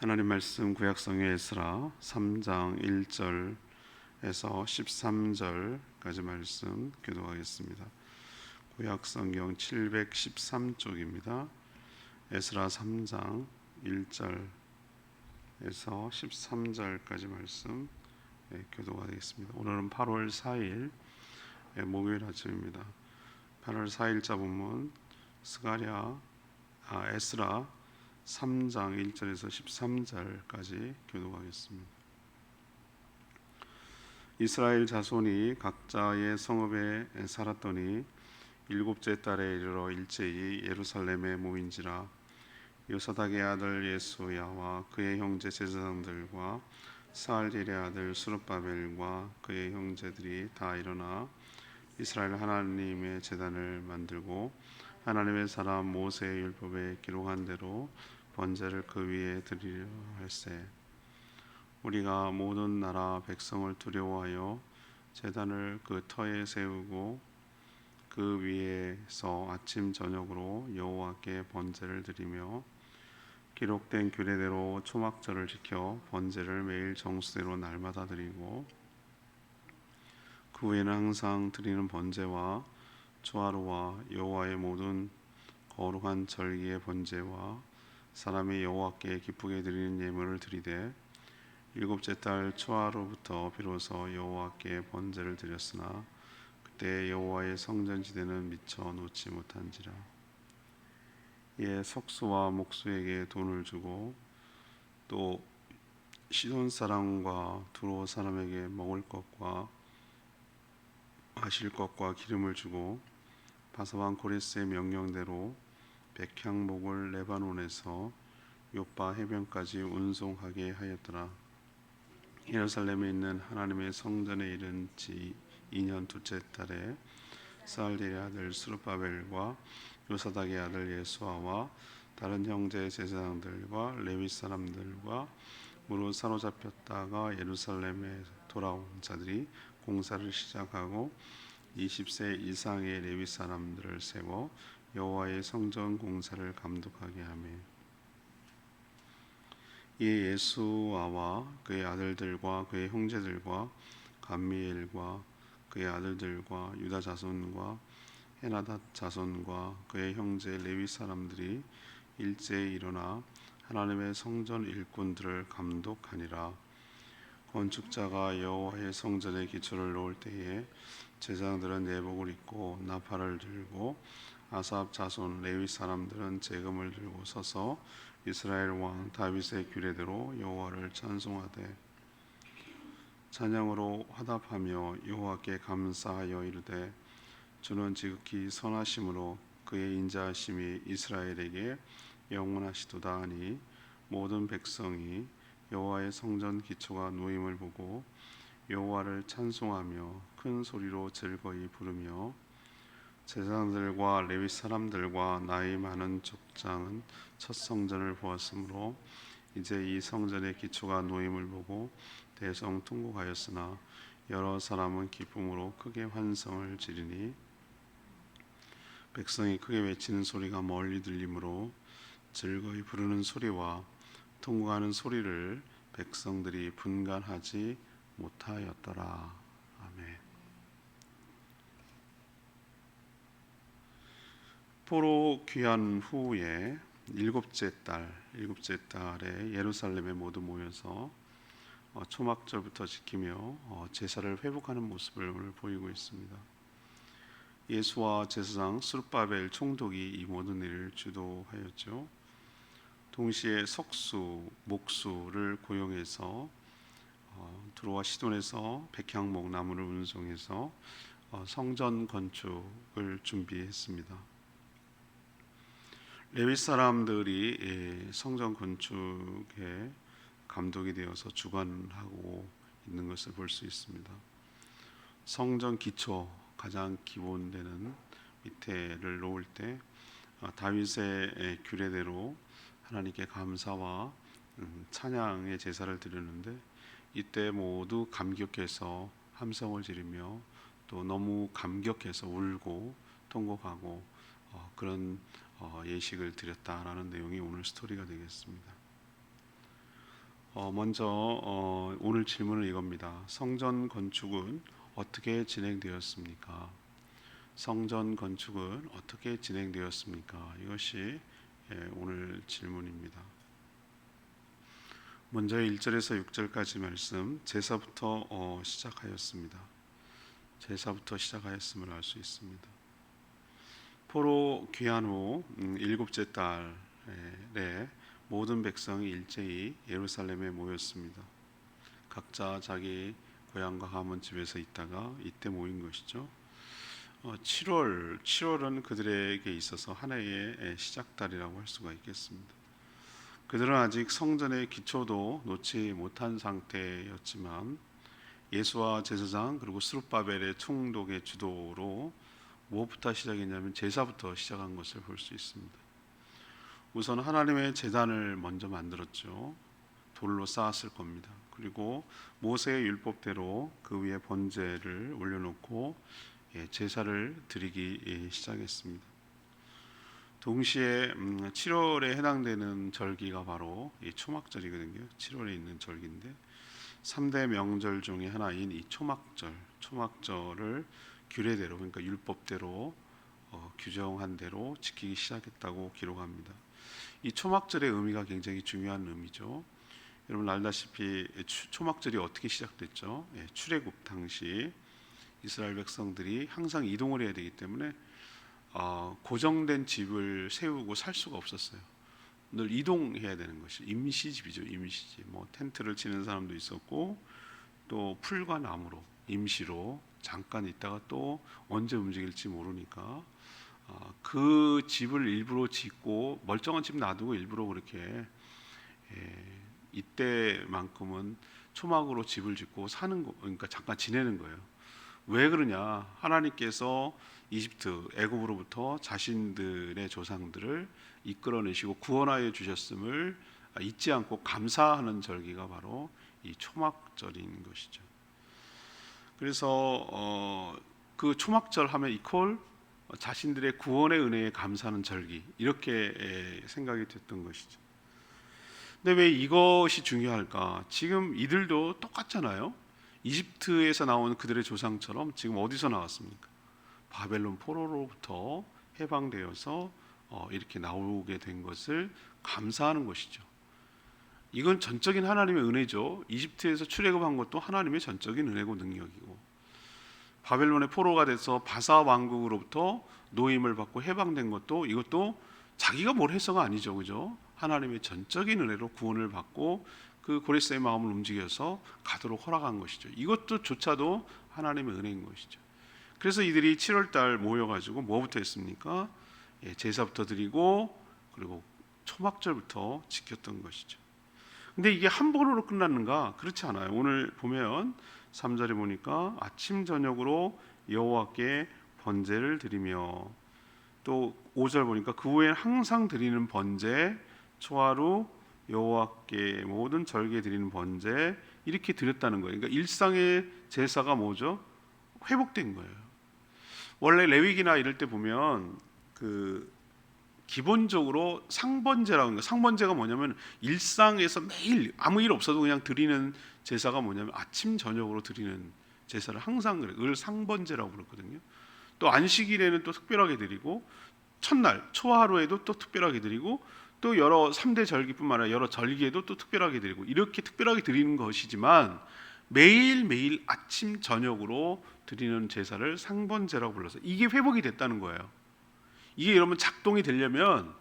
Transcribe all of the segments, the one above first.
하나님 말씀 구약성의 에스라 3장 1절에서 13절까지 말씀 교독하겠습니다. 구약성경 713쪽입니다. 에스라 3장 1절에서 13절까지 말씀 교독하겠습니다. 오늘은 8월 4일 목요일 아침입니다. 8월 4일자 본문 에스라 3장 1절에서 13절까지 교독하겠습니다. 이스라엘 자손이 각자의 성읍에 살았더니 일곱째 달에 이르러 일제히 예루살렘에 모인지라. 요사닥의 아들 예수야와 그의 형제 제사장들과 스알딜의 아들 스룹바벨과 그의 형제들이 다 일어나 이스라엘 하나님의 제단을 만들고 하나님의 사람 모세의 율법에 기록한 대로 번제를 그 위에 드리려 할세. 우리가 모든 나라 백성을 두려워하여 제단을 그 터에 세우고 그 위에서 아침 저녁으로 여호와께 번제를 드리며 기록된 규례대로 초막절을 지켜 번제를 매일 정수대로 날마다 드리고 그 후에는 항상 드리는 번제와 초하루와 여호와의 모든 거룩한 절기의 번제와 사람이 여호와께 기쁘게 드리는 예물을 드리되 일곱째 달 초하루부터 비로소 여호와께 번제를 드렸으나 그때 여호와의 성전지대는 미처 놓지 못한지라. 이에 석수와 목수에게 돈을 주고 또 시돈 사람과 두로 사람에게 먹을 것과 마실 것과 기름을 주고 바사왕 고레스의 명령대로 백향목을 레바논에서 요빠 해변까지 운송하게 하였더라. 예루살렘에 있는 하나님의 성전에 이른 지 2년 둘째 달에 스알딜의 아들 스룹바벨과 요사닥의 아들 예수아와 다른 형제 제사장들과 레위 사람들과 무로 사로잡혔다가 예루살렘에 돌아온 자들이 공사를 시작하고 20세 이상의 레위 사람들을 세워 여호와의 성전 공사를 감독하게 하며 이에 예수아와 그의 아들들과 그의 형제들과 감미엘과 그의 아들들과 유다 자손과 헤나닷 자손과 그의 형제 레위 사람들이 일제히 일어나 하나님의 성전 일꾼들을 감독하니라. 건축자가 여호와의 성전의 기초를 놓을 때에 제사장들은 예복을 입고 나팔을 들고 아삽 자손 레위 사람들은 제금을 들고 서서 이스라엘 왕 다윗의 규례대로 여호와를 찬송하되 찬양으로 화답하며 여호와께 감사하여 이르되 주는 지극히 선하심으로 그의 인자하심이 이스라엘에게 영원하시도다 하니 모든 백성이 여호와의 성전 기초가 놓임을 보고 여호와를 찬송하며 큰 소리로 즐거이 부르며 제사장들과 레위 사람들과 나이 많은 족장은 첫 성전을 보았으므로 이제 이 성전의 기초가 놓임을 보고 대성통곡하였으나 여러 사람은 기쁨으로 크게 환성을 지르니 백성이 크게 외치는 소리가 멀리 들리므로 즐거이 부르는 소리와 통곡하는 소리를 백성들이 분간하지 못하였더라. 아멘. 포로 귀환 후에 일곱째 달에 예루살렘에 모두 모여서 초막절부터 지키며 제사를 회복하는 모습을 오늘 보이고 있습니다. 예수와 제사장 스룹바벨 총독이 이 모든 일을 주도하였죠. 동시에 석수, 목수를 고용해서 두로와 시돈에서 백향목 나무를 운송해서 성전 건축을 준비했습니다. 레위 사람들이 성전 건축에 감독이 되어서 주관하고 있는 것을 볼 수 있습니다. 성전 기초 가장 기본되는 밑에를 놓을 때 다윗의 규례대로 하나님께 감사와 찬양의 제사를 드리는데 이때 모두 감격해서 함성을 지르며 또 너무 감격해서 울고 통곡하고 그런 예식을 드렸다라는 내용이 오늘 스토리가 되겠습니다. 먼저 오늘 질문은 이겁니다. 성전 건축은 어떻게 진행되었습니까? 성전 건축은 어떻게 진행되었습니까? 이것이 오늘 질문입니다. 먼저 1절에서 6절까지 말씀, 제사부터 시작하였습니다. 제사부터 시작하였음을 알 수 있습니다. 포로 귀환 후 일곱째 달에 모든 백성이 일제히 예루살렘에 모였습니다. 각자 자기 고향과 가문 집에서 있다가 이때 모인 것이죠. 7월은 그들에게 있어서 한 해의 시작달이라고 할 수가 있겠습니다. 그들은 아직 성전의 기초도 놓지 못한 상태였지만 예수와 제사장 그리고 스룹바벨의 총독의 주도로 무엇부터 시작했냐면 제사부터 시작한 것을 볼 수 있습니다. 우선 하나님의 제단을 먼저 만들었죠. 돌로 쌓았을 겁니다. 그리고 모세의 율법대로 그 위에 번제를 올려놓고 제사를 드리기 시작했습니다. 동시에 7월에 해당되는 절기가 바로 이 초막절이거든요. 7월에 있는 절기인데 3대 명절 중에 하나인 이 초막절을 규례대로, 그러니까 율법대로 규정한 대로 지키기 시작했다고 기록합니다. 이 초막절의 의미가 굉장히 중요한 의미죠. 여러분 알다시피 초막절이 어떻게 시작됐죠? 출애굽 당시 이스라엘 백성들이 항상 이동을 해야 되기 때문에 고정된 집을 세우고 살 수가 없었어요. 늘 이동해야 되는 것이 임시집이죠. 임시집. 뭐 텐트를 치는 사람도 있었고 또 풀과 나무로 임시로 잠깐 있다가 또 언제 움직일지 모르니까 그 집을 일부러 짓고 멀쩡한 집 놔두고 일부러 그렇게 이때만큼은 초막으로 집을 짓고 사는 거, 그러니까 잠깐 지내는 거예요. 왜 그러냐? 하나님께서 이집트 애굽으로부터 자신들의 조상들을 이끌어내시고 구원하여 주셨음을 잊지 않고 감사하는 절기가 바로 이 초막절인 것이죠. 그래서 그 초막절 하면 이퀄 자신들의 구원의 은혜에 감사하는 절기, 이렇게 생각이 됐던 것이죠. 근데 왜 이것이 중요할까? 지금 이들도 똑같잖아요. 이집트에서 나온 그들의 조상처럼 지금 어디서 나왔습니까? 바벨론 포로로부터 해방되어서 이렇게 나오게 된 것을 감사하는 것이죠. 이건 전적인 하나님의 은혜죠. 이집트에서 출애굽한 것도 하나님의 전적인 은혜고 능력이고, 바벨론의 포로가 돼서 바사 왕국으로부터 노임을 받고 해방된 것도 이것도 자기가 뭘 해서가 아니죠, 그죠? 하나님의 전적인 은혜로 구원을 받고 그 고레스의 마음을 움직여서 가도록 허락한 것이죠. 이것도 조차도 하나님의 은혜인 것이죠. 그래서 이들이 7월달 모여가지고 뭐부터 했습니까? 제사부터 드리고 그리고 초막절부터 지켰던 것이죠. 근데 이게 한 번으로 끝났는가? 그렇지 않아요. 오늘 보면 3절에 보니까 아침 저녁으로 여호와께 번제를 드리며, 또 5절 보니까 그 후에 항상 드리는 번제, 초하루 여호와께 모든 절기에 드리는 번제, 이렇게 드렸다는 거예요. 그러니까 일상의 제사가 뭐죠? 회복된 거예요. 원래 레위기나 이럴 때 보면 그 기본적으로 상번제라고 하는 거, 상번제가 뭐냐면 일상에서 매일 아무 일 없어도 그냥 드리는 제사가 뭐냐면 아침 저녁으로 드리는 제사를 항상 그래요. 을 상번제라고 부르거든요. 또 안식일에는 또 특별하게 드리고, 첫날 초하루에도 또 특별하게 드리고, 또 여러 3대 절기뿐만 아니라 여러 절기에도 또 특별하게 드리고, 이렇게 특별하게 드리는 것이지만 매일매일 아침 저녁으로 드리는 제사를 상번제라고 불러서 이게 회복이 됐다는 거예요. 이게 여러분 작동이 되려면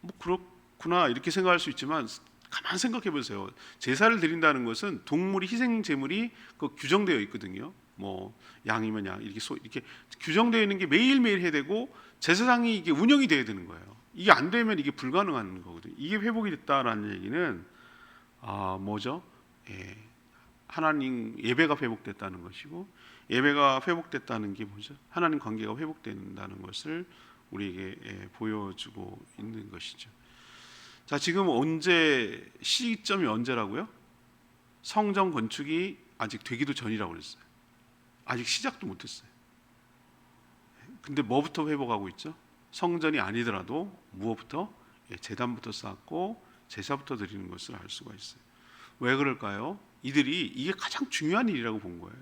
뭐 그렇구나 이렇게 생각할 수 있지만 가만 생각해 보세요. 제사를 드린다는 것은 동물이 희생 제물이 그 규정되어 있거든요. 뭐 양이면 양, 이렇게 규정되어 있는 게 매일매일 해야 되고 제사장이 이게 운영이 돼야 되는 거예요. 이게 안 되면 이게 불가능한 거거든요. 이게 회복이 됐다라는 얘기는 뭐죠? 하나님 예배가 회복됐다는 것이고, 예배가 회복됐다는 게 뭐죠? 하나님 관계가 회복된다는 것을 우리에게 보여주고 있는 것이죠. 자, 지금 시점이 언제라고요? 성전 건축이 아직 되기도 전이라고 그랬어요. 아직 시작도 못했어요. 근데 뭐부터 회복하고 있죠? 성전이 아니더라도 무엇부터? 제단부터 쌓고 제사부터 드리는 것을 알 수가 있어요. 왜 그럴까요? 이들이 이게 가장 중요한 일이라고 본 거예요.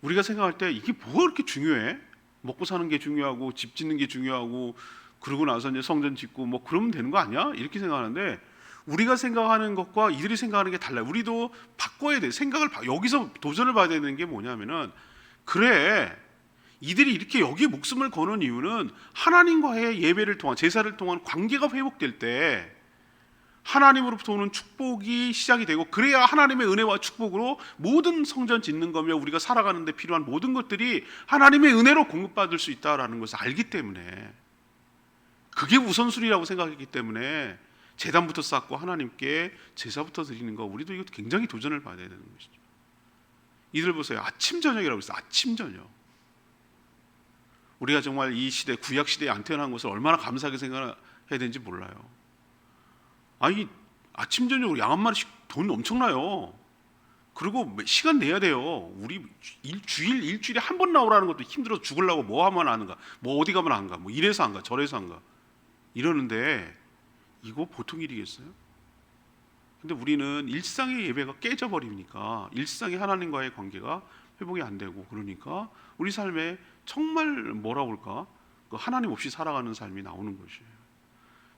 우리가 생각할 때 이게 뭐가 그렇게 중요해? 먹고 사는 게 중요하고 집 짓는 게 중요하고 그러고 나서 이제 성전 짓고 뭐 그러면 되는 거 아니야? 이렇게 생각하는데 우리가 생각하는 것과 이들이 생각하는 게 달라요. 우리도 바꿔야 돼. 여기서 도전을 받아야 되는 게 뭐냐면은, 그래, 이들이 이렇게 여기에 목숨을 거는 이유는 하나님과의 예배를 통한, 제사를 통한 관계가 회복될 때 하나님으로부터 오는 축복이 시작이 되고, 그래야 하나님의 은혜와 축복으로 모든 성전 짓는 거며 우리가 살아가는 데 필요한 모든 것들이 하나님의 은혜로 공급받을 수 있다라는 것을 알기 때문에, 그게 우선순위라고 생각했기 때문에 제단부터 쌓고 하나님께 제사부터 드리는 거, 우리도 이것도 굉장히 도전을 받아야 되는 것이죠. 이들 보세요. 아침 저녁이라고 했어요. 아침 저녁. 우리가 정말 이 시대, 구약 시대에 안 태어난 것을 얼마나 감사하게 생각해야 되는지 몰라요. 아니, 아침 저녁으로 양 한 마리씩 돈 엄청나요. 그리고 시간 내야 돼요. 우리 일주일에 한 번 나오라는 것도 힘들어서 죽으려고 뭐 하면 아는가, 뭐 어디 가면 안 가, 뭐 이래서 안 가, 저래서 안 가, 이러는데 이거 보통 일이겠어요? 근데 우리는 일상의 예배가 깨져버리니까, 일상의 하나님과의 관계가 회복이 안 되고, 그러니까 우리 삶에 정말 뭐라 그럴까, 그 하나님 없이 살아가는 삶이 나오는 것이에요.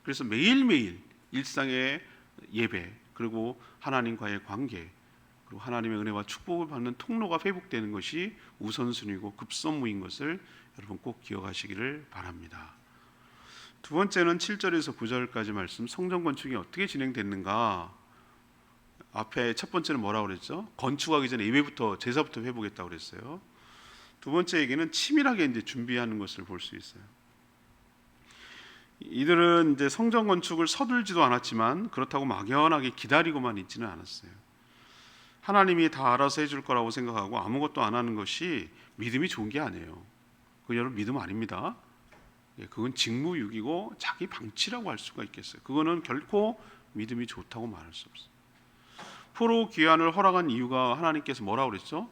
그래서 매일매일 일상의 예배, 그리고 하나님과의 관계, 그리고 하나님의 은혜와 축복을 받는 통로가 회복되는 것이 우선순위고 급선무인 것을 여러분 꼭 기억하시기를 바랍니다. 두 번째는 7절에서 9절까지 말씀, 성전 건축이 어떻게 진행됐는가. 앞에 첫 번째는 뭐라고 그랬죠? 건축하기 전에 예배부터, 제사부터 회복했다고 그랬어요. 두 번째 얘기는 치밀하게 이제 준비하는 것을 볼 수 있어요. 이들은 이제 성전 건축을 서둘지도 않았지만 그렇다고 막연하게 기다리고만 있지는 않았어요. 하나님이 다 알아서 해줄 거라고 생각하고 아무것도 안 하는 것이 믿음이 좋은 게 아니에요. 그건 여러분 믿음 아닙니다. 그건 직무유기고 자기 방치라고 할 수가 있겠어요. 그거는 결코 믿음이 좋다고 말할 수 없어요. 포로 귀환을 허락한 이유가 하나님께서 뭐라고 그랬죠?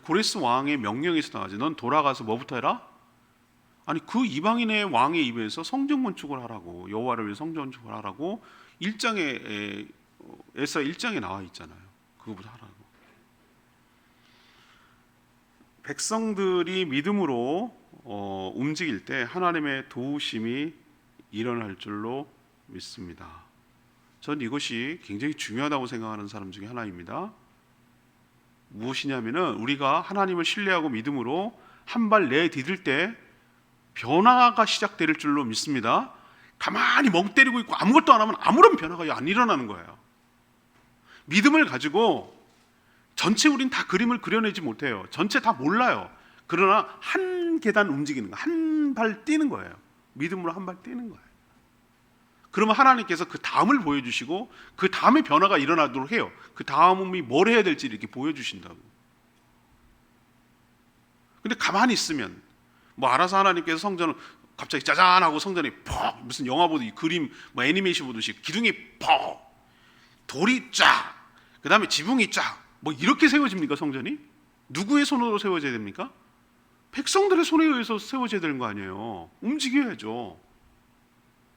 고레스 왕의 명령에서 나가지. 넌 돌아가서 뭐부터 해라? 아니, 그 이방인의 왕의 입에서 성전 건축을 하라고, 여호와를 위해 성전 건축을 하라고 1장에 에서 1장에 나와 있잖아요. 그거부터 하라고. 백성들이 믿음으로 움직일 때 하나님의 도우심이 일어날 줄로 믿습니다. 전 이것이 굉장히 중요하다고 생각하는 사람 중에 하나입니다. 무엇이냐면은, 우리가 하나님을 신뢰하고 믿음으로 한 발 내디딜 때 변화가 시작될 줄로 믿습니다. 가만히 멍 때리고 있고 아무것도 안 하면 아무런 변화가 안 일어나는 거예요. 믿음을 가지고 전체 우린 다 그림을 그려내지 못해요. 전체 다 몰라요. 그러나 한 계단 움직이는 거, 한 발 뛰는 거예요. 믿음으로 한 발 뛰는 거예요. 그러면 하나님께서 그 다음을 보여주시고 그 다음에 변화가 일어나도록 해요. 그 다음이 뭘 해야 될지 이렇게 보여주신다고. 근데 가만히 있으면 뭐 알아서 하나님께서 성전을 갑자기 짜잔 하고 성전이 퍽, 무슨 영화 보듯이 그림 뭐 애니메이션 보듯이 기둥이 퍽, 돌이 쫙, 그 다음에 지붕이 쫙, 뭐 이렇게 세워집니까? 성전이? 누구의 손으로 세워져야 됩니까? 백성들의 손에 의해서 세워져야 되는 거 아니에요. 움직여야죠.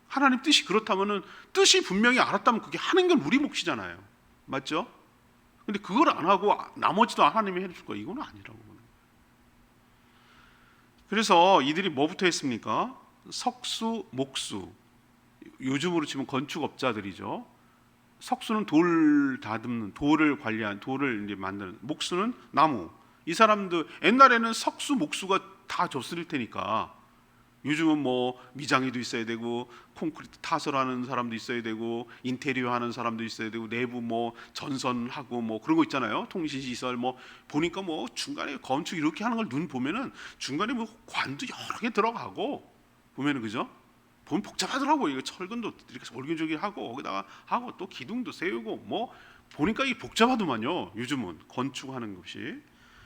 하나님 뜻이 그렇다면은, 뜻이 분명히 알았다면 그게 하는 건 우리 몫이잖아요. 맞죠? 근데 그걸 안 하고 나머지도 하나님이 해줄 거야. 이건 아니라고. 그래서 이들이 뭐부터 했습니까? 석수, 목수. 요즘으로 치면 건축업자들이죠. 석수는 돌 다듬는, 돌을 관리한, 돌을 이제 만드는, 목수는 나무. 이 사람들 옛날에는 석수, 목수가 다 줬을 테니까, 요즘은 뭐 미장이도 있어야 되고 콘크리트 타설하는 사람도 있어야 되고 인테리어 하는 사람도 있어야 되고 내부 뭐 전선하고 뭐 그런 거 있잖아요. 통신 시설 뭐 보니까 뭐 중간에 건축 이렇게 하는 걸 눈 보면은 중간에 뭐 관도 여러 개 들어가고 보면은, 그죠? 보면 복잡하더라고. 이거 철근도 이렇게 올겨저기하고 거기다가 하고 또 기둥도 세우고 뭐 보니까 이게 복잡하더만요. 요즘은 건축하는 것이.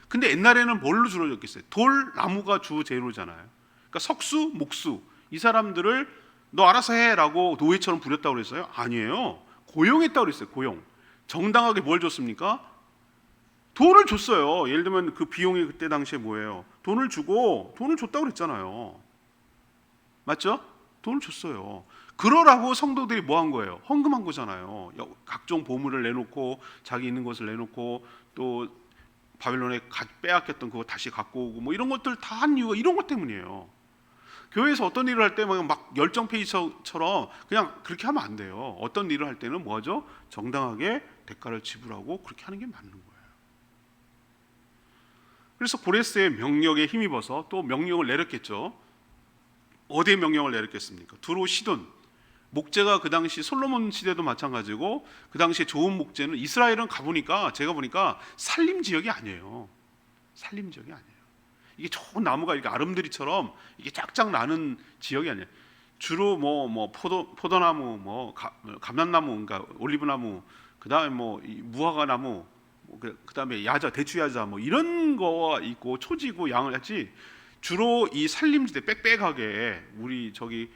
근데 옛날에는 뭘로 주어졌겠어요? 돌, 나무가 주 재료잖아요. 그러니까 석수, 목수, 이 사람들을 너 알아서 해라고 노예처럼 부렸다고 그랬어요? 아니에요. 고용했다고 그랬어요. 고용. 정당하게 뭘 줬습니까? 돈을 줬어요. 예를 들면 그 비용이 그때 당시에 뭐예요? 돈을 주고, 돈을 줬다고 그랬잖아요. 맞죠? 돈을 줬어요. 그러라고 성도들이 뭐 한 거예요? 헌금한 거잖아요. 각종 보물을 내놓고 자기 있는 것을 내놓고 또 바벨론에 빼앗겼던 그거 다시 갖고 오고 뭐 이런 것들 다 한 이유가 이런 것 때문이에요. 교회에서 어떤 일을 할 때 막 열정 페이지처럼 그냥 그렇게 하면 안 돼요. 어떤 일을 할 때는 뭐죠? 정당하게 대가를 지불하고 그렇게 하는 게 맞는 거예요. 그래서 고레스의 명령에 힘입어서 또 명령을 내렸겠죠. 어디에 명령을 내렸겠습니까? 두로 시돈. 목재가 그 당시 솔로몬 시대도 마찬가지고 그 당시에 좋은 목재는 이스라엘은 가보니까 제가 보니까 산림 지역이 아니에요. 산림 지역이 아니에요. 이게 좋은 나무가 이렇게 아름드리처럼 이게 쫙쫙 나는 지역이 아니에요. 주로 뭐 포도나무, 뭐 감람나무, 그러니까 올리브나무, 그다음에 뭐 무화과 나무, 그다음에 야자, 대추야자 뭐 이런 거가 있고 초지고 양을 했지. 주로 이 산림지대 빽빽하게 우리 저기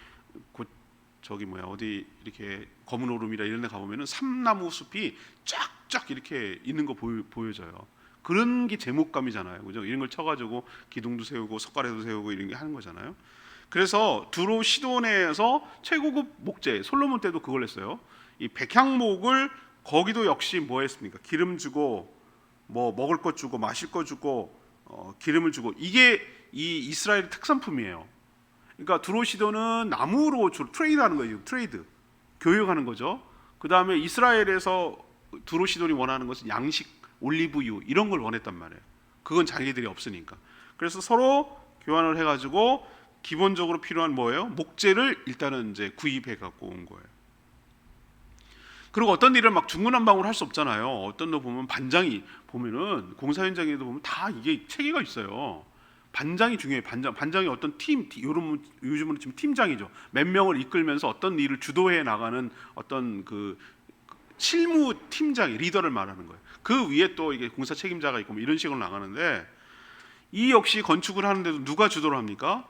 어디 이렇게 검은 오름이라 이런 데 가보면은 삼나무 숲이 쫙쫙 이렇게 있는 거 보여져요. 그런 게 제목감이잖아요. 그죠? 이런 걸 쳐가지고 기둥도 세우고 석가래도 세우고 이런 게 하는 거잖아요. 그래서 두로 시돈에서 최고급 목재, 솔로몬 때도 그걸 했어요. 이 백향목을 거기도 역시 뭐 했습니까? 기름 주고 뭐 먹을 것 주고 마실 것 주고 기름을 주고 이게 이 이스라엘 특산품이에요. 그러니까 두로 시돈은 나무로 주로 트레이드하는 거예요. 트레이드, 교육하는 거죠. 그 다음에 이스라엘에서 두로 시돈이 원하는 것은 양식, 올리브유 이런 걸 원했단 말이에요. 그건 자기들이 없으니까. 그래서 서로 교환을 해가지고 기본적으로 필요한 뭐예요? 목재를 일단은 이제 구입해 갖고 온 거예요. 그리고 어떤 일을 막 중구난방으로 할 수 없잖아요. 어떤 데 보면 반장이 보면은 공사 현장에도 보면 다 이게 체계가 있어요. 반장이 중요해요. 반장이 어떤 요즘은 지금 팀장이죠. 몇 명을 이끌면서 어떤 일을 주도해 나가는 어떤 그 실무 팀장이 리더를 말하는 거예요. 그 위에 또 이게 공사 책임자가 있고 뭐 이런 식으로 나가는데 이 역시 건축을 하는데도 누가 주도를 합니까?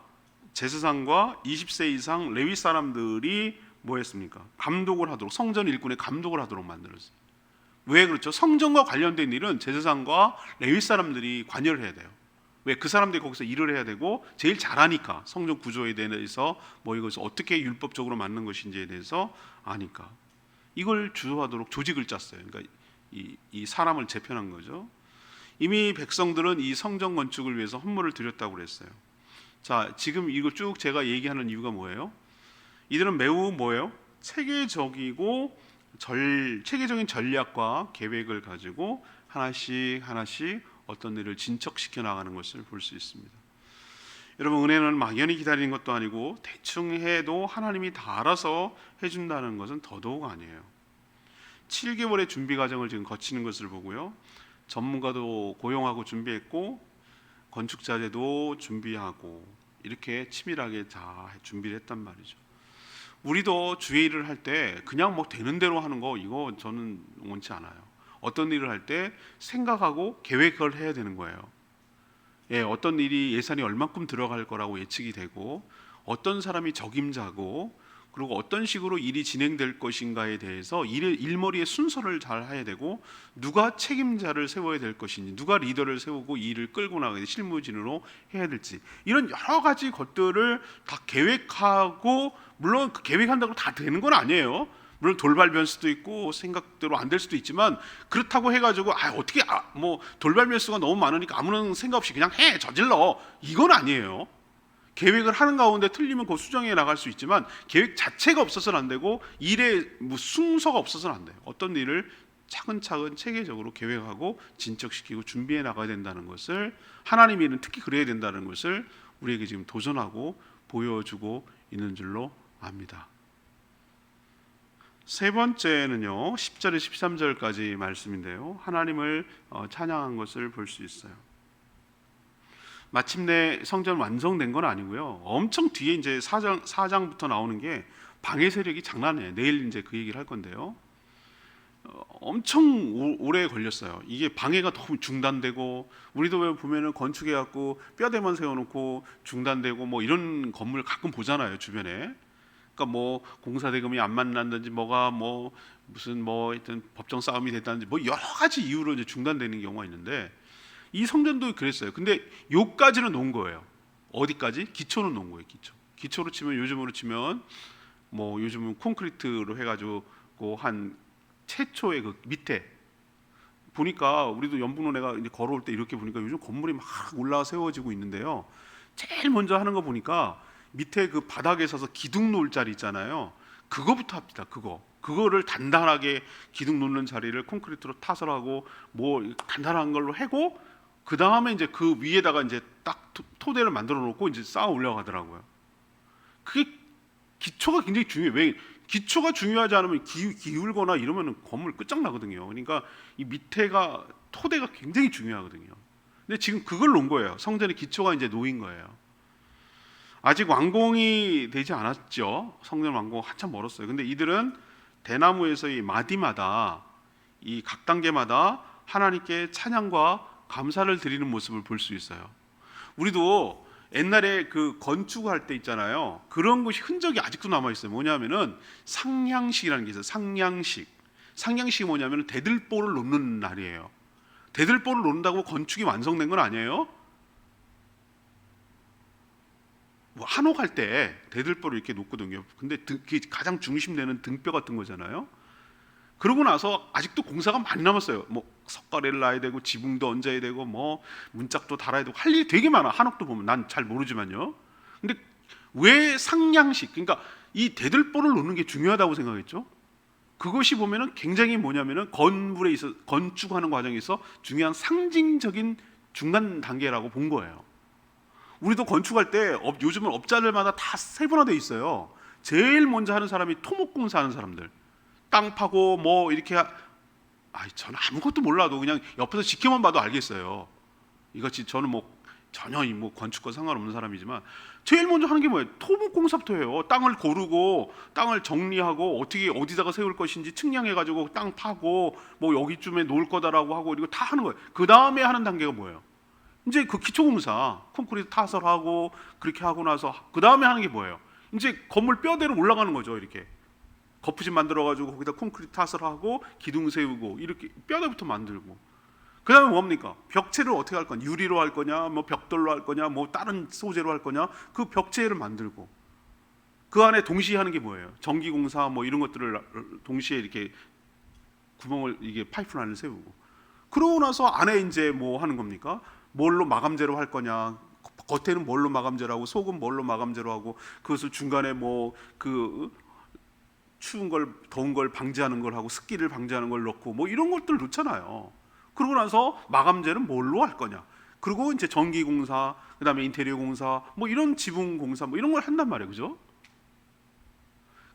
제사장과 20세 이상 레위 사람들이 뭐 했습니까? 감독을 하도록, 성전 일꾼의 감독을 하도록 만들었어요. 왜 그렇죠? 성전과 관련된 일은 제사장과 레위 사람들이 관여를 해야 돼요. 왜? 그 사람들이 거기서 일을 해야 되고 제일 잘하니까. 성전 구조에 대해서 뭐 이것을 어떻게 율법적으로 맞는 것인지에 대해서 아니까. 이걸 주도하도록 조직을 짰어요. 그러니까 이 사람을 재편한 거죠. 이미 백성들은 이 성전 건축을 위해서 헌물을 드렸다고 그랬어요. 자, 지금 이거 쭉 제가 얘기하는 이유가 뭐예요? 이들은 매우 뭐예요? 체계적인 전략과 계획을 가지고 하나씩 어떤 일을 진척시켜 나가는 것을 볼 수 있습니다. 여러분, 은혜는 막연히 기다리는 것도 아니고 대충 해도 하나님이 다 알아서 해준다는 것은 더더욱 아니에요. 7개월의 준비 과정을 지금 거치는 것을 보고요. 전문가도 고용하고 준비했고 건축자재도 준비하고 이렇게 치밀하게 다 준비를 했단 말이죠. 우리도 주의 일을 할 때 그냥 뭐 되는 대로 하는 거 이거 저는 원치 않아요. 어떤 일을 할 때 생각하고 계획을 해야 되는 거예요. 예, 어떤 일이 예산이 얼만큼 들어갈 거라고 예측이 되고 어떤 사람이 적임자고 그리고 어떤 식으로 일이 진행될 것인가에 대해서 일머리의 순서를 잘 해야 되고 누가 책임자를 세워야 될 것인지 누가 리더를 세우고 일을 끌고 나가야 실무진으로 해야 될지 이런 여러 가지 것들을 다 계획하고 물론 그 계획한다고 다 되는 건 아니에요. 물론 돌발 변수도 있고 생각대로 안 될 수도 있지만 그렇다고 해가지고 어떻게 뭐 돌발 변수가 너무 많으니까 아무런 생각 없이 그냥 저질러 이건 아니에요. 계획을 하는 가운데 틀리면 그 수정해 나갈 수 있지만 계획 자체가 없어서는 안 되고 일에 뭐 순서가 없어서는 안 돼요. 어떤 일을 차근차근 체계적으로 계획하고 진척시키고 준비해 나가야 된다는 것을 하나님의 일은 특히 그래야 된다는 것을 우리에게 지금 도전하고 보여주고 있는 줄로 압니다. 세 번째는요 10절에서 13절까지 말씀인데요 하나님을 찬양한 것을 볼 수 있어요. 마침내 성전 완성된 건 아니고요. 엄청 뒤에 이제 4장부터 나오는 게 방해 세력이 장난 아니에요. 내일 이제 그 얘기를 할 건데요. 엄청 오래 걸렸어요. 이게 방해가 너무 중단되고 우리도 왜 보면은 건축해 갖고 뼈대만 세워놓고 중단되고 뭐 이런 건물 가끔 보잖아요 주변에. 그러니까 뭐 공사 대금이 안 만난다든지 뭐가 뭐 무슨 뭐 하여튼 법정 싸움이 됐다든지 뭐 여러 가지 이유로 이제 중단되는 경우가 있는데. 이 성전도 그랬어요. 근데 요까지는 놓은 거예요. 어디까지? 기초는 놓은 거예요. 기초로 치면 요즘으로 치면 뭐 요즘은 콘크리트로 해가지고 한 최초의 그 밑에 보니까 우리도 연북로내가 이제 걸어올 때 이렇게 보니까 요즘 건물이 막 올라 세워지고 있는데요. 제일 먼저 하는 거 보니까 밑에 그 바닥에 서서 기둥 놓을 자리 있잖아요. 그거부터 합니다. 그거를 단단하게 기둥 놓는 자리를 콘크리트로 타설하고 뭐 단단한 걸로 해고 그 다음에 이제 그 위에다가 이제 딱 토대를 만들어 놓고 이제 쌓아 올려가더라고요. 그게 기초가 굉장히 중요해요. 왜 기초가 중요하지 않으면 기울거나 이러면 건물 끝장나거든요. 그러니까 이 밑에가 토대가 굉장히 중요하거든요. 근데 지금 그걸 놓은 거예요. 성전의 기초가 이제 놓인 거예요. 아직 완공이 되지 않았죠. 성전 완공 한참 멀었어요. 근데 이들은 대나무에서 이 마디마다 이 각 단계마다 하나님께 찬양과 감사를 드리는 모습을 볼 수 있어요. 우리도 옛날에 그 건축할 때 있잖아요. 그런 것이 흔적이 아직도 남아 있어요. 뭐냐면은 상냥식이라는 게 있어요. 상냥식이 뭐냐면은 대들보를 놓는 날이에요. 대들보를 놓는다고 건축이 완성된 건 아니에요. 뭐 한옥할 때 대들보를 이렇게 놓거든요. 근데 그게 가장 중심되는 등뼈 같은 거잖아요. 그러고 나서 아직도 공사가 많이 남았어요. 뭐 석가래를 놔야 되고 지붕도 얹어야 되고 뭐 문짝도 달아야 되고 할 일이 되게 많아. 한옥도 보면 난 잘 모르지만요. 근데 왜 상냥식, 그러니까 이 대들보를 놓는 게 중요하다고 생각했죠? 그것이 보면은 굉장히 뭐냐면은 건물에 있어 건축하는 과정에 있어 중요한 상징적인 중간 단계라고 본 거예요. 우리도 건축할 때 요즘은 업자들마다 다 세분화되어 있어요. 제일 먼저 하는 사람이 토목공사 하는 사람들, 땅 파고 뭐 이렇게 저는 아무것도 몰라도 그냥 옆에서 지켜만 봐도 알겠어요. 이것이 저는 뭐 전혀 뭐 건축과 상관없는 사람이지만 제일 먼저 하는 게 뭐예요? 토목공사부터 해요. 땅을 고르고 땅을 정리하고 어떻게 어디다가 세울 것인지 측량해가지고 땅 파고 뭐 여기쯤에 놓을 거다라고 하고 이거 다 하는 거예요. 그 다음에 하는 단계가 뭐예요? 이제 그 기초공사 콘크리트 타설하고 그렇게 하고 나서 그 다음에 하는 게 뭐예요? 이제 건물 뼈대로 올라가는 거죠. 이렇게 거푸집 만들어가지고 거기다 콘크리트 타설하고 기둥 세우고 이렇게 뼈대부터 만들고 그 다음에 뭡니까? 벽체를 어떻게 할 거냐? 유리로 할 거냐? 뭐 벽돌로 할 거냐? 뭐 다른 소재로 할 거냐? 그 벽체를 만들고 그 안에 동시에 하는 게 뭐예요? 전기공사 뭐 이런 것들을 동시에 이렇게 구멍을 이게 파이프라인을 세우고 그러고 나서 안에 이제 뭐 하는 겁니까? 뭘로 마감재로 할 거냐? 겉에는 뭘로 마감재로 하고 속은 뭘로 마감재로 하고 그것을 중간에 뭐 그 추운 걸 더운 걸 방지하는 걸 하고 습기를 방지하는 걸 넣고 뭐 이런 것들 넣잖아요. 그러고 나서 마감재는 뭘로 할 거냐? 그리고 이제 전기공사, 그다음에 인테리어 공사, 뭐 이런 지붕 공사, 뭐 이런 걸 한단 말이에요, 그죠?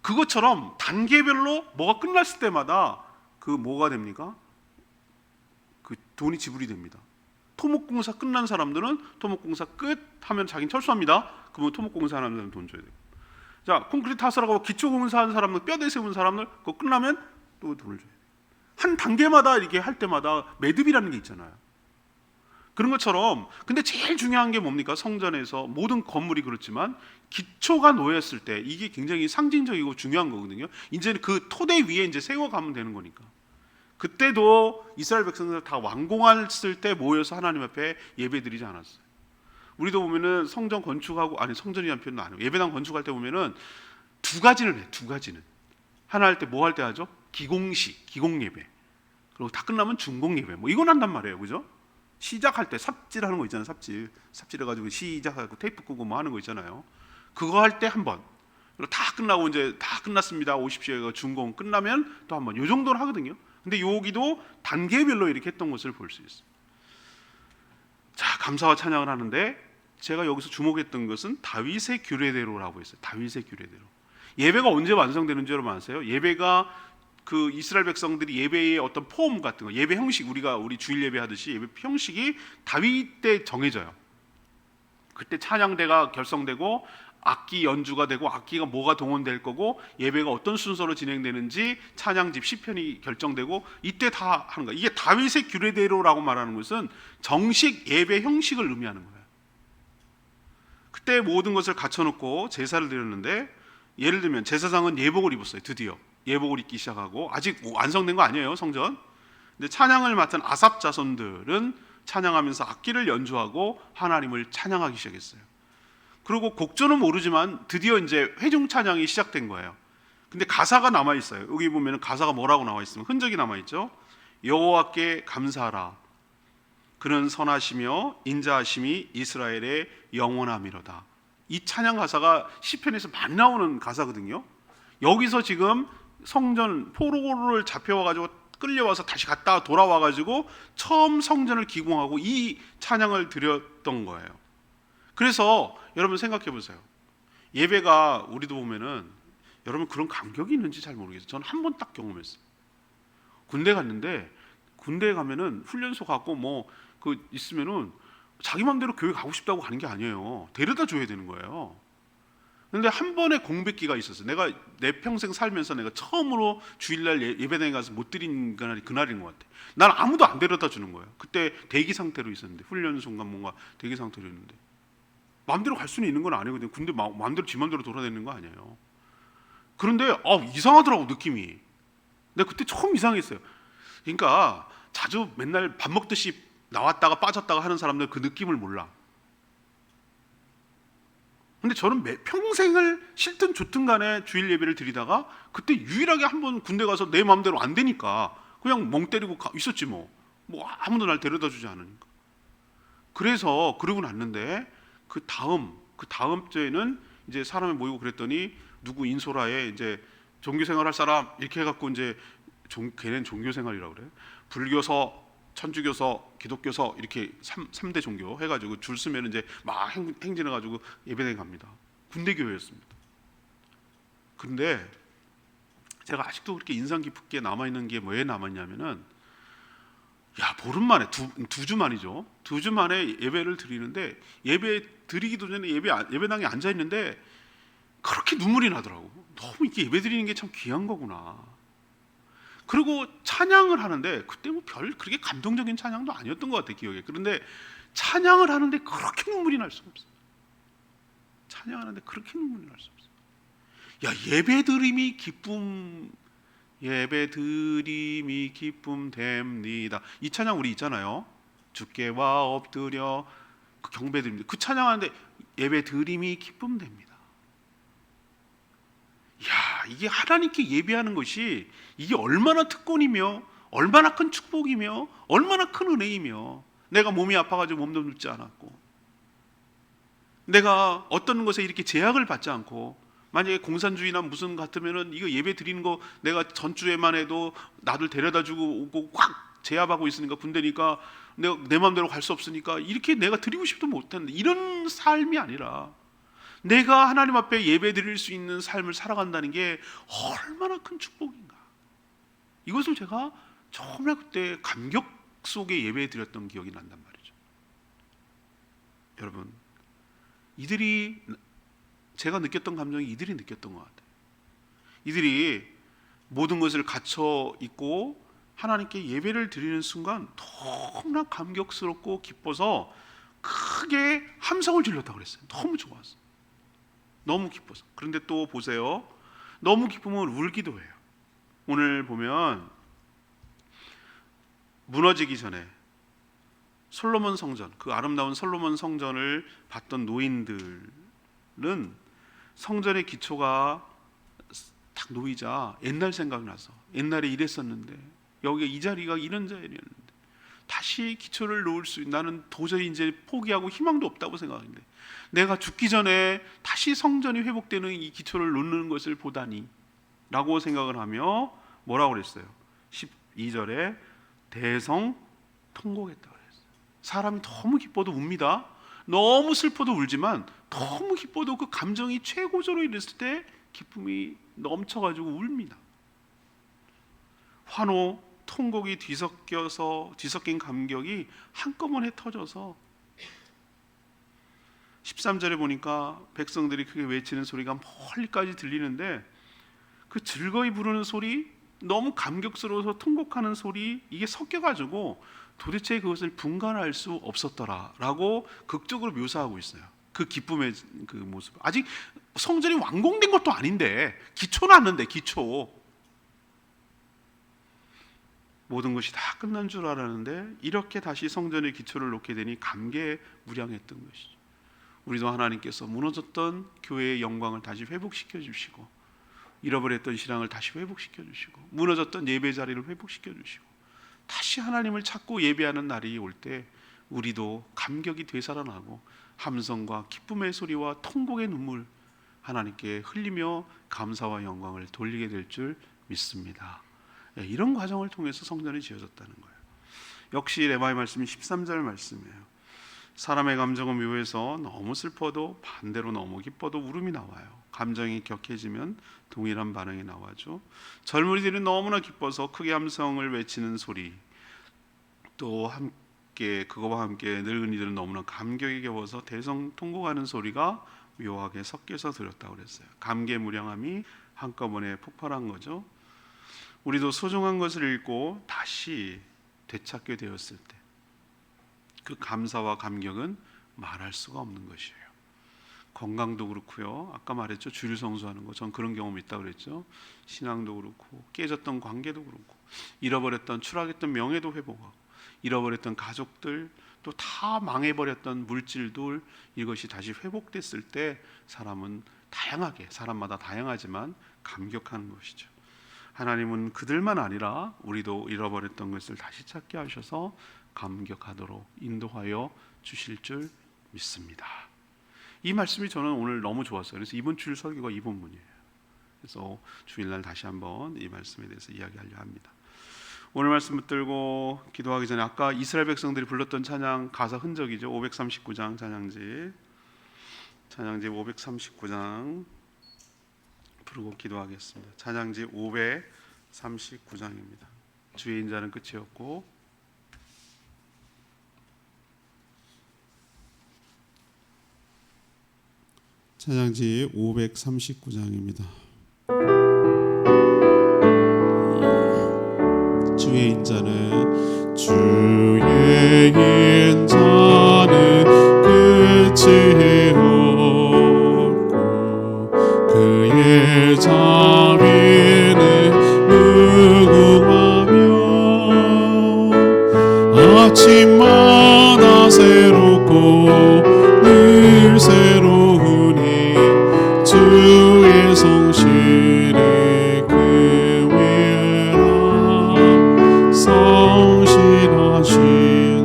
그것처럼 단계별로 뭐가 끝났을 때마다 그 뭐가 됩니까? 그 돈이 지불이 됩니다. 토목공사 끝난 사람들은 토목공사 끝 하면 자기는 철수합니다. 그러면 토목공사 하는 사람은 돈 줘야 돼요. 자, 콘크리트 타설하고 기초공사하는 사람들, 뼈대 세운 사람들 그거 끝나면 또 돈을 줘야 돼요. 한 단계마다 이렇게 할 때마다 매듭이라는 게 있잖아요. 그런 것처럼 근데 제일 중요한 게 뭡니까? 성전에서 모든 건물이 그렇지만 기초가 놓였을 때 이게 굉장히 상징적이고 중요한 거거든요. 이제는 그 토대 위에 이제 세워가면 되는 거니까. 그때도 이스라엘 백성들 다 완공했을 때 모여서 하나님 앞에 예배드리지 않았어요. 우리도 보면은 성전 건축하고 성전이라는 표현은 안 해요. 예배당 건축할 때 보면은 두 가지는 해. 두 가지는 하나 할 때 뭐 할 때 하죠? 기공식, 기공예배. 그리고 다 끝나면 중공예배. 뭐 이건 한단 말이에요, 그죠? 시작할 때 삽질하는 거 있잖아요. 삽질해가지고 시작하고 테이프 끄고 뭐 하는 거 있잖아요. 그거 할 때 한 번. 그리고 다 끝나고 이제 다 끝났습니다. 오십시오. 중공 끝나면 또 한 번. 요 정도는 하거든요. 근데 여기도 단계별로 이렇게 했던 것을 볼 수 있어요. 자, 감사와 찬양을 하는데 제가 여기서 주목했던 것은 다윗의 규례대로라고 했어요. 다윗의 규례대로. 예배가 언제 완성되는 줄 여러분 아세요? 예배가 그 이스라엘 백성들이 예배의 어떤 폼 같은 거, 예배 형식, 우리 주일 예배 하듯이 예배 형식이 다윗 때 정해져요. 그때 찬양대가 결성되고 악기 연주가 되고 악기가 뭐가 동원될 거고 예배가 어떤 순서로 진행되는지 찬양집 시편이 결정되고 이때 다 하는 거예요. 이게 다윗의 규례대로라고 말하는 것은 정식 예배 형식을 의미하는 거예요. 그때 모든 것을 갖춰놓고 제사를 드렸는데 예를 들면 제사장은 예복을 입었어요. 드디어 예복을 입기 시작하고 아직 완성된 거 아니에요, 성전. 근데 찬양을 맡은 아삽 자손들은 찬양하면서 악기를 연주하고 하나님을 찬양하기 시작했어요. 그리고 곡조는 모르지만 드디어 이제 회중 찬양이 시작된 거예요. 근데 가사가 남아 있어요. 여기 보면은 가사가 뭐라고 나와 있으면 흔적이 남아 있죠. 여호와께 감사하라. 그는 선하시며 인자하심이 이스라엘의 영원함이로다. 이 찬양 가사가 시편에서 많이 나오는 가사거든요. 여기서 지금 성전 포로를 잡혀와가지고 끌려와서 다시 갔다 돌아와가지고 처음 성전을 기공하고 이 찬양을 드렸던 거예요. 그래서 여러분 생각해 보세요. 예배가 우리도 보면은 여러분 그런 감격이 있는지 잘 모르겠어요. 저는 한 번 딱 경험했어요. 군대 갔는데 군대에 가면은 훈련소 가고 뭐 그 있으면은 자기 마음대로 교회 가고 싶다고 가는 게 아니에요. 데려다 줘야 되는 거예요. 근데 한 번의 공백기가 있었어요. 내가 내 평생 살면서 내가 처음으로 주일날 예배당에 가서 못 드린 그날인 것 같아. 난 아무도 안 데려다 주는 거예요. 그때 대기 상태로 있었는데 훈련소인가 뭔가 대기 상태로 있는데 마음대로 갈 수는 있는 건 아니거든요. 근데 마음대로 지 마음대로 돌아다니는 거 아니에요. 그런데 이상하더라고 느낌이. 내가 그때 처음 이상했어요. 그러니까 자주 맨날 밥 먹듯이 나왔다가 빠졌다가 하는 사람들 그 느낌을 몰라. 근데 저는 평생을 싫든 좋든 간에 주일 예배를 드리다가 그때 유일하게 한 번 군대 가서 내 마음대로 안 되니까 그냥 멍 때리고 있었지 뭐 아무도 날 데려다 주지 않으니까. 그래서 그러고 났는데 그 다음 주에는 이제 사람이 모이고 그랬더니 누구 인솔아에 이제 종교생활 할 사람 이렇게 해갖고 이제 걔는 종교생활이라고 그래. 불교서, 천주교서, 기독교서 이렇게 3대 종교 해가지고 줄 쓰면 이제 막 행진해가지고 예배당에 갑니다. 군대교회였습니다. 근데 제가 아직도 그렇게 인상 깊게 남아있는 게 왜 남았냐면은 보름 만에 두 주 만이죠. 2주 만에 예배를 드리는데 예배 드리기도 전에 예배당에 앉아 있는데 그렇게 눈물이 나더라고. 너무 이렇게 예배 드리는 게 참 귀한 거구나. 그리고 찬양을 하는데 그때 뭐 그렇게 감동적인 찬양도 아니었던 것 같아 기억에. 그런데 찬양을 하는데 그렇게 눈물이 날 수가 없어요. 찬양하는데 그렇게 눈물이 날 수 없어요. 예배드림이 기쁨 됩니다. 이 찬양 우리 있잖아요. 주께와 엎드려 그 경배드립니다. 그 찬양하는데 예배드림이 기쁨 됩니다. 이게 하나님께 예배하는 것이 이게 얼마나 특권이며 얼마나 큰 축복이며 얼마나 큰 은혜이며 내가 몸이 아파가지고 몸도 눕지 않았고 내가 어떤 것에 이렇게 제약을 받지 않고 만약에 공산주의나 무슨 같으면은 이거 예배 드리는 거 내가 전주에만 해도 나들 데려다 주고 오고 확 제압하고 있으니까 군대니까 내가 내 마음대로 갈 수 없으니까 이렇게 내가 드리고 싶도 못했는데 이런 삶이 아니라 내가 하나님 앞에 예배 드릴 수 있는 삶을 살아간다는 게 얼마나 큰 축복인가. 이것을 제가 정말 그때 감격 속에 예배 드렸던 기억이 난단 말이죠. 여러분, 이들이 제가 느꼈던 감정이 이들이 느꼈던 것 같아요. 이들이 모든 것을 갖춰 있고 하나님께 예배를 드리는 순간 너무나 감격스럽고 기뻐서 크게 함성을 질렀다고 그랬어요. 너무 좋았어요. 너무 기뻐서. 그런데 또 보세요. 너무 기쁘면 울기도 해요. 오늘 보면 무너지기 전에 솔로몬 성전, 그 아름다운 솔로몬 성전을 봤던 노인들은 성전의 기초가 딱 놓이자 옛날 생각나서 옛날에 이랬었는데 여기 이 자리가 이런 자리였는데 다시 기초를 놓을 수 나는 도저히 이제 포기하고 희망도 없다고 생각하는데 내가 죽기 전에 다시 성전이 회복되는 이 기초를 놓는 것을 보다니 라고 생각을 하며 뭐라고 그랬어요? 12절에 대성 통곡했다고 그랬어요. 사람이 너무 기뻐도 웁니다. 너무 슬퍼도 울지만 너무 기뻐도 그 감정이 최고조로 이랬을 때 기쁨이 넘쳐가지고 울니다. 환호, 통곡이 뒤섞인 감격이 한꺼번에 터져서 13절에 보니까 백성들이 크게 외치는 소리가 멀리까지 들리는데 그 즐거이 부르는 소리, 너무 감격스러워서 통곡하는 소리 이게 섞여가지고 도대체 그것을 분간할 수 없었더라라고 극적으로 묘사하고 있어요. 그 기쁨의 그 모습. 아직 성전이 완공된 것도 아닌데 기초는 왔는데 기초. 모든 것이 다 끝난 줄 알았는데 이렇게 다시 성전의 기초를 놓게 되니 감개무량했던 것이죠. 우리도 하나님께서 무너졌던 교회의 영광을 다시 회복시켜 주시고 잃어버렸던 신앙을 다시 회복시켜 주시고 무너졌던 예배 자리를 회복시켜 주시고 다시 하나님을 찾고 예배하는 날이 올 때 우리도 감격이 되살아나고 함성과 기쁨의 소리와 통곡의 눈물 하나님께 흘리며 감사와 영광을 돌리게 될 줄 믿습니다. 이런 과정을 통해서 성전이 지어졌다는 거예요. 역시 레마의 말씀이 13절 말씀이에요. 사람의 감정은 묘해서 너무 슬퍼도 반대로 너무 기뻐도 울음이 나와요. 감정이 격해지면 동일한 반응이 나와죠. 젊은이들은 너무나 기뻐서 크게 함성을 외치는 소리, 또 함께 그거와 함께 늙은이들은 너무나 감격에 겨워서 대성통곡하는 소리가 묘하게 섞여서 들었다고 그랬어요. 감개무량함이 한꺼번에 폭발한 거죠. 우리도 소중한 것을 잃고 다시 되찾게 되었을 때 그 감사와 감격은 말할 수가 없는 것이에요. 건강도 그렇고요. 아까 말했죠. 주일 성수하는 거. 전 그런 경험이 있다고 그랬죠. 신앙도 그렇고 깨졌던 관계도 그렇고 잃어버렸던 추락했던 명예도 회복하고 잃어버렸던 가족들 또 다 망해버렸던 물질들 이것이 다시 회복됐을 때 사람은 다양하게 사람마다 다양하지만 감격하는 것이죠. 하나님은 그들만 아니라 우리도 잃어버렸던 것을 다시 찾게 하셔서 감격하도록 인도하여 주실 줄 믿습니다. 이 말씀이 저는 오늘 너무 좋았어요. 그래서 이번 주일 설교가 이 본문이에요. 그래서 주일날 다시 한번 이 말씀에 대해서 이야기하려 합니다. 오늘 말씀 붙들고 기도하기 전에 아까 이스라엘 백성들이 불렀던 찬양 가사 흔적이죠. 539장 찬양집 539장 부르고 기도하겠습니다. 찬양집 539장입니다. 주의 인자는 끝이었고 찬양집 539장입니다. 주의 인자는 끝이 없고 그의 자비는 무궁하며 아침마다 새롭고 늘 새로우니 주의 성실의 금이라 성실하신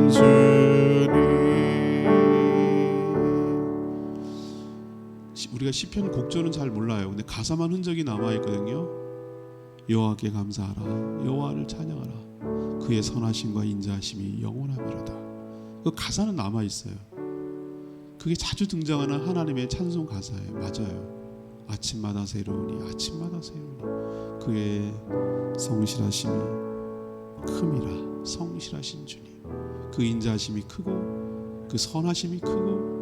주님. 우리가 시편 곡조는 잘 몰라요. 근데 가사만 흔적이 남아있거든요. 여호와께 감사하라 여호와를 찬양하라 그의 선하심과 인자하심이 영원하미로다. 그 가사는 남아있어요. 그게 자주 등장하는 하나님의 찬송 가사예요. 맞아요. 아침마다 새로우니 아침마다 새로우니 그의 성실하심이 큼이라 성실하신 주님. 그 인자하심이 크고 그 선하심이 크고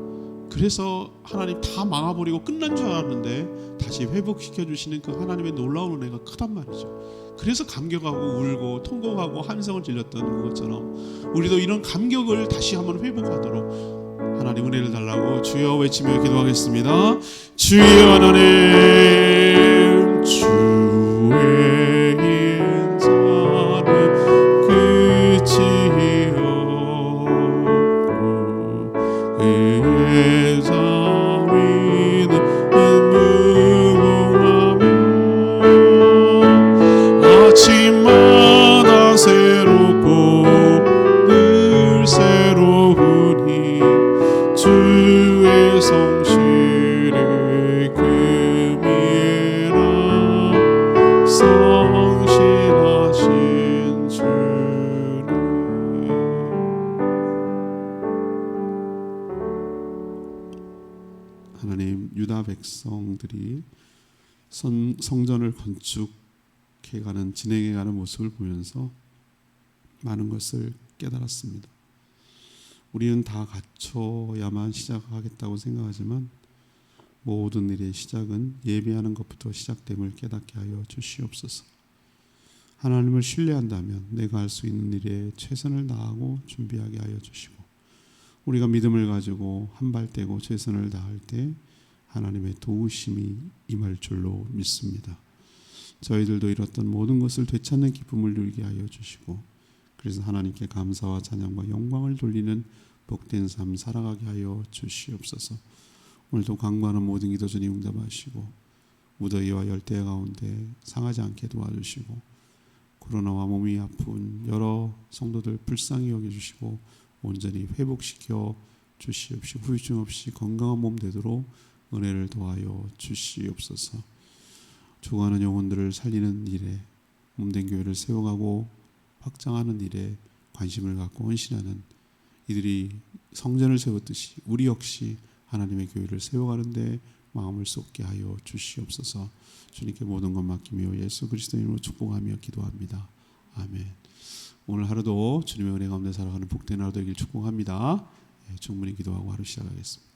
그래서 하나님 다 망아버리고 끝난 줄 알았는데 다시 회복시켜 주시는 그 하나님의 놀라운 은혜가 크단 말이죠. 그래서 감격하고 울고 통곡하고 함성을 질렀던 것처럼 우리도 이런 감격을 다시 한번 회복하도록 하나님 은혜를 달라고 주여 외치며 기도하겠습니다. 주여 하나님 주의 인자는 끝이 없고 그의 자비는 무궁하며 아침마다 새롭고 늘 새로우니 주의 성실의 금이라 성실하신 주님. 하나님 유다 백성들이 성전을 건축해가는 진행해가는 모습을 보면서 많은 것을 깨달았습니다. 우리는 다 갖춰야만 시작하겠다고 생각하지만 모든 일의 시작은 예배하는 것부터 시작됨을 깨닫게 하여 주시옵소서. 하나님을 신뢰한다면 내가 할 수 있는 일에 최선을 다하고 준비하게 하여 주시고 우리가 믿음을 가지고 한발 떼고 최선을 다할 때 하나님의 도우심이 임할 줄로 믿습니다. 저희들도 잃었던 모든 것을 되찾는 기쁨을 누리게 하여 주시고 그래서 하나님께 감사와 찬양과 영광을 돌리는 복된 삶 살아가게 하여 주시옵소서. 오늘도 간구하는 모든 기도 주님 응답하시고 무더위와 열대 가운데 상하지 않게 도와주시고 코로나와 몸이 아픈 여러 성도들 불쌍히 여겨주시고 온전히 회복시켜 주시옵시고 후유증 없이 건강한 몸 되도록 은혜를 도와여 주시옵소서. 죽어가는 영혼들을 살리는 일에 몸된 교회를 세워가고 확장하는 일에 관심을 갖고 헌신하는 이들이 성전을 세웠듯이 우리 역시 하나님의 교회를 세워가는데 마음을 쏟게 하여 주시옵소서. 주님께 모든 것 맡기며 예수 그리스도 이름으로 축복하며 기도합니다. 아멘. 오늘 하루도 주님의 은혜 가운데 살아가는 복된 하루 되길 축복합니다. 충분히 기도하고 하루 시작하겠습니다.